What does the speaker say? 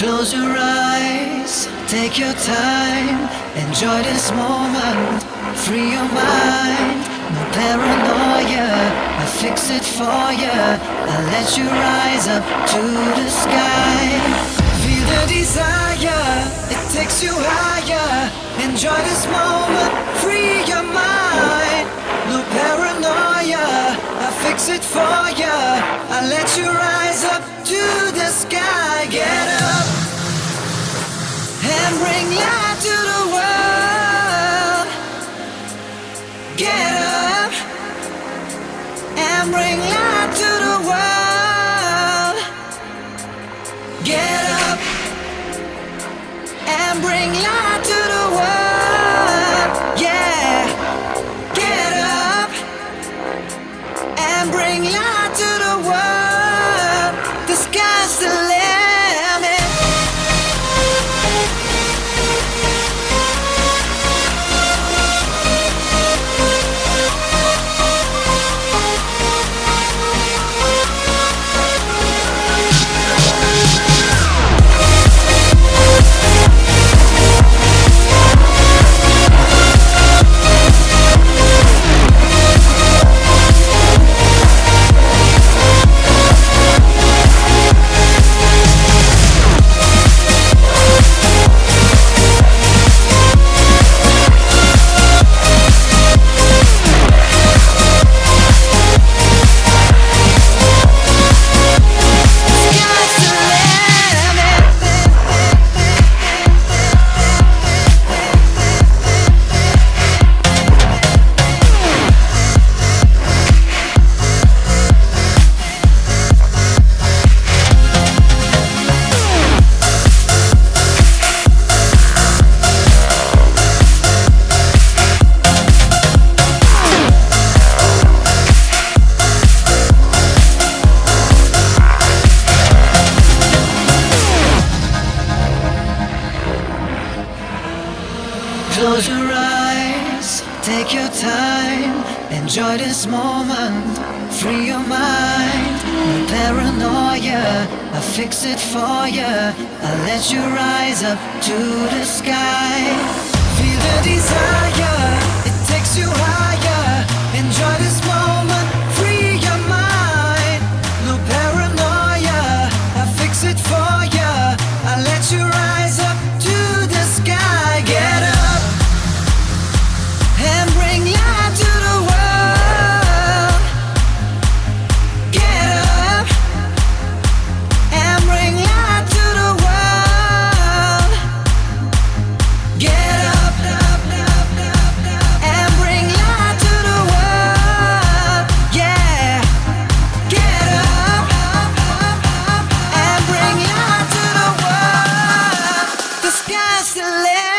Close your eyes, take your time, enjoy this moment, free your mind. No paranoia, I fix it for you. I'll let you rise up to the sky. Feel the desire, it takes you higher. Enjoy this moment, free your mind. No paranoia, I fix it for you. I'll let you rise up to the sky. Get up and bring light to the world. Get up and bring light to the world. Get up and bring light to the world. Yeah. Get up and bring light to the world. The sky's the limit. Close your eyes, take your time, enjoy this moment, free your mind. No paranoia, I fix it for you. I'll let you rise up to the sky. Feel the desire, it takes you higher. Enjoy this moment, free your mind. No paranoia, I fix it for you. I'll let you rise up to the sky. Get up and bring light to the world. Get up and bring light to the world. Get up and bring light to the world. Yeah. Get up and bring light to the world. The sky's the limit.